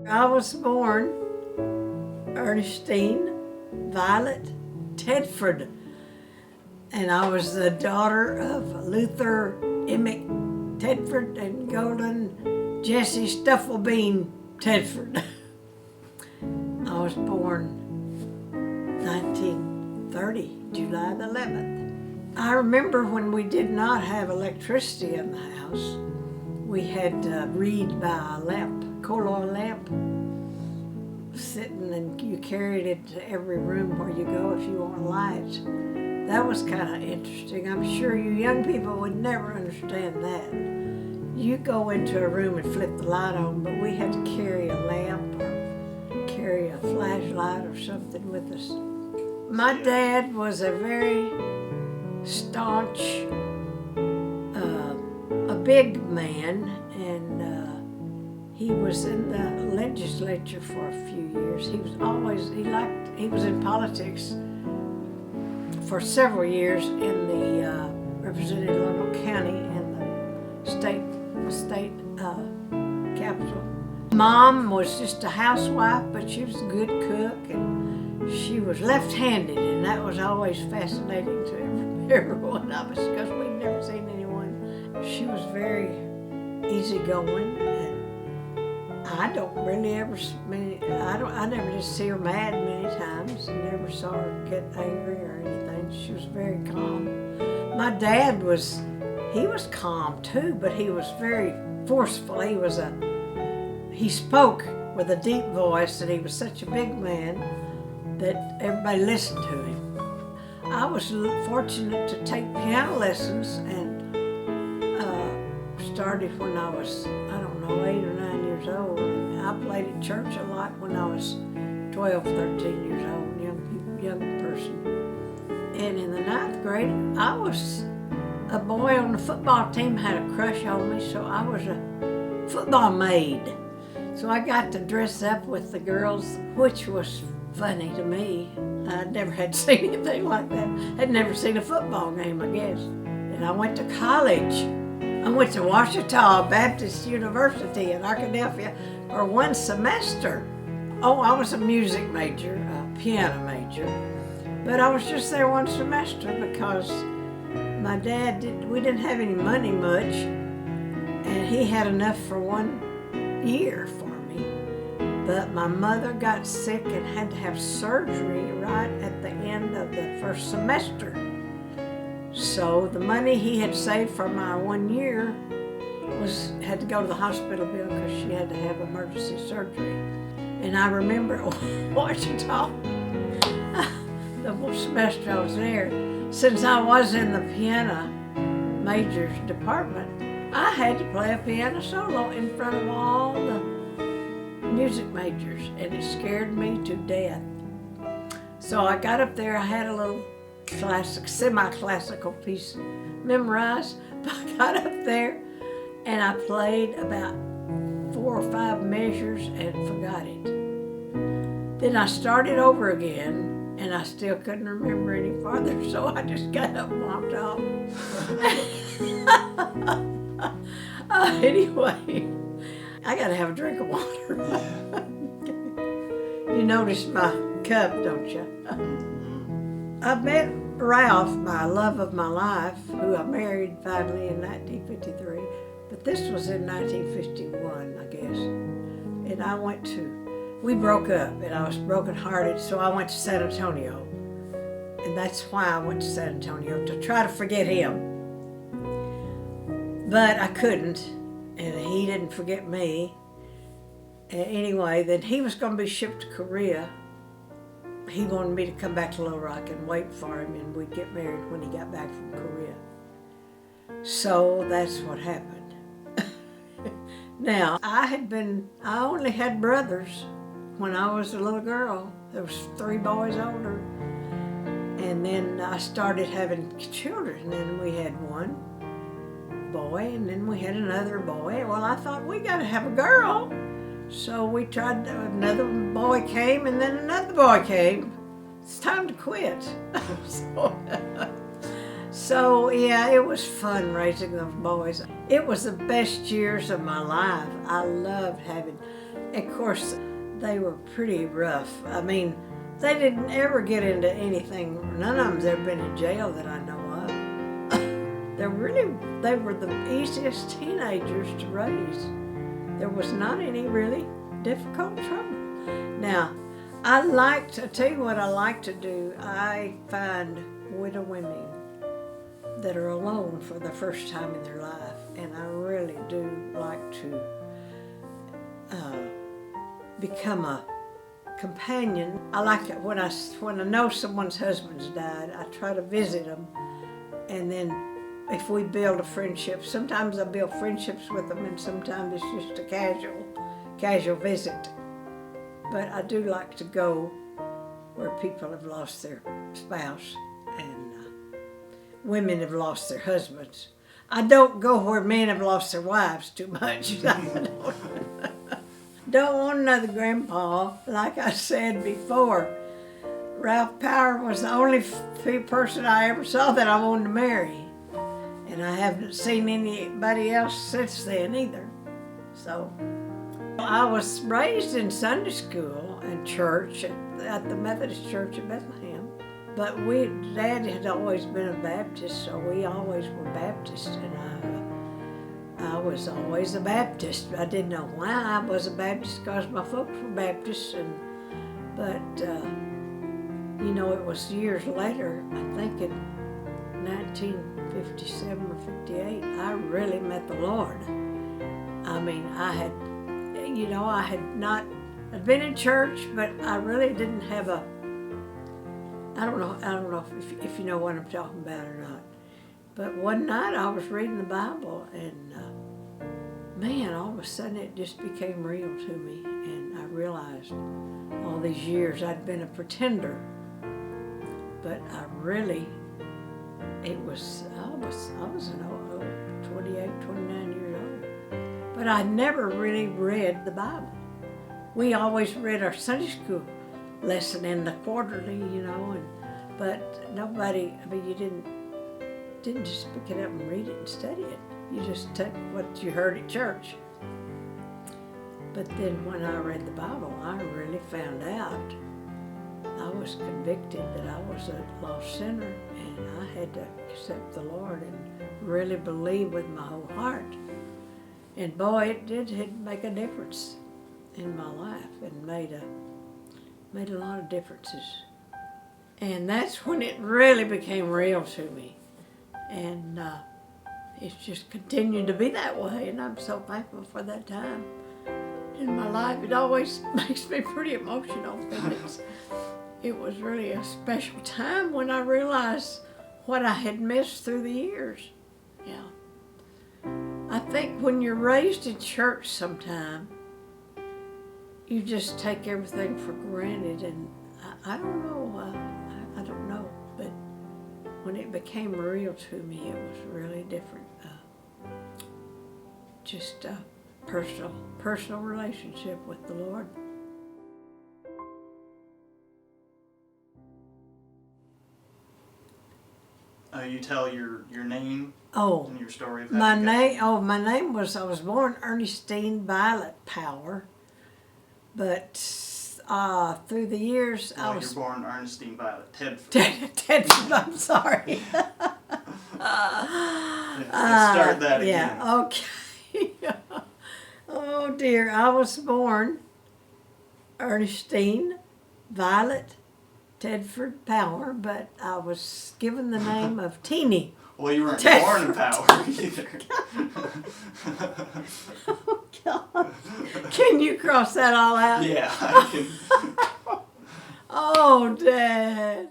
I was born Ernestine Violet Tedford, and I was the daughter of Luther Emmett Tedford and Golden Jessie Stufflebean Tedford. I was born 1930, July the 11th. I remember when we did not have electricity in the house, we had to read by a lamp, coal oil lamp, sitting, and you carried it to every room where you go if you want lights. That was kind of interesting. I'm sure you young people would never understand that. You go into a room and flip the light on, but we had to carry a lamp or carry a flashlight or something with us. My dad was a very staunch, a big man, and he was in the legislature for a few years. He was in politics for several years in the represented Louisville County and the state capital. Mom was just a housewife, but she was a good cook, and she was left-handed, and that was always fascinating to every one of us because we'd never seen anyone. She was very easygoing, and I don't really ever, I never just see her mad many times, and never saw her get angry or anything. She was very calm. My dad he was calm too, but he was very forceful. He spoke with a deep voice, and he was such a big man that everybody listened to him. I was fortunate to take piano lessons, and started when I was, 8 or 9 years old. And I played at church a lot when I was 12, 13 years old, young person. And in the 9th grade, I was a boy on the football team had a crush on me, so I was a football maid. So I got to dress up with the girls, which was funny to me. I never had seen anything like that. I'd never seen a football game, I guess. And I went to college. I went to Ouachita Baptist University in Arkadelphia for 1 semester. Oh, I was a music major, a piano major. But I was just there 1 semester because my dad we didn't have any money much, and he had enough for 1 year for me. But my mother got sick and had to have surgery right at the end of the 1st semester. So the money he had saved for my 1 year had to go to the hospital bill because she had to have emergency surgery. And I remember Ouachita, the whole semester I was there, since I was in the piano majors department, I had to play a piano solo in front of all the music majors, and it scared me to death. So I got up there, I had a little semi-classical piece memorized, but I got up there and I played about 4 or 5 measures and forgot it. Then I started over again, and I still couldn't remember any farther, so I just got up and walked off. Anyway, I gotta have a drink of water. You notice my cup, don't you? I met Ralph, my love of my life, who I married finally in 1953, but this was in 1951, I guess. And we broke up, and I was brokenhearted, so I went to San Antonio. And that's why I went to San Antonio, to try to forget him. But I couldn't, and he didn't forget me. Anyway, then he was going to be shipped to Korea. He wanted me to come back to Little Rock and wait for him, and we'd get married when he got back from Korea. So that's what happened. Now, I only had brothers when I was a little girl. There was 3 boys older. And then I started having children, and we had 1 boy, and then we had another boy. Well, I thought, we got to have a girl. So we tried, another boy came, and So, yeah, it was fun raising those boys. It was the best years of my life. I loved having, of course, they were pretty rough. I mean, they didn't ever get into anything. None of them's ever been in jail that I know of. They were the easiest teenagers to raise. There was not any really difficult trouble. Now, I tell you what I like to do. I find widow women that are alone for the first time in their life, and I really do like to become a companion. I like it when I know someone's husband's died. I try to visit them, and then if we build a friendship, sometimes I build friendships with them, and sometimes it's just a casual visit. But I do like to go where people have lost their spouse and women have lost their husbands. I don't go where men have lost their wives too much. Don't want another grandpa. Like I said before, Ralph Power was the only person I ever saw that I wanted to marry. And I haven't seen anybody else since then either. So, I was raised in Sunday school and church at the Methodist Church in Bethlehem. But Dad had always been a Baptist, so we always were Baptist, and I was always a Baptist. I didn't know why I was a Baptist, because my folks were Baptists, but you know, it was years later, I think in 1957 or 58, I really met the Lord. I mean, I'd been in church, but I really didn't have I don't know if you know what I'm talking about or not. But one night I was reading the Bible, and man, all of a sudden it just became real to me, and I realized all these years I'd been a pretender, but I was 28, 29 years old. But I never really read the Bible. We always read our Sunday school lesson in the quarterly, but nobody, you didn't just pick it up and read it and study it. You just took what you heard at church. But then when I read the Bible, I really found out, I was convicted that I was a lost sinner, and I had to accept the Lord and really believe with my whole heart. And boy, it did make a difference in my life, and made a lot of differences. And that's when it really became real to me. And it's just continued to be that way, and I'm so thankful for that time in my life. It always makes me pretty emotional, because it was really a special time when I realized what I had missed through the years. Yeah. I think when you're raised in church sometime, you just take everything for granted, and I don't know, but when it became real to me, it was really different. Just a personal relationship with the Lord. You tell your name and your story of how my name was, I was born Ernestine Violet Power, but through the years I was... You're born Ernestine Violet Tedford. Tedford, I'm sorry. Let's start that again. Yeah, okay. Oh dear, I was born Ernestine Violet Tedford Power, but I was given the name of Tena. Well, you weren't born in Power either. Oh, God. Can you cross that all out? Yeah, I can. Oh, Dad.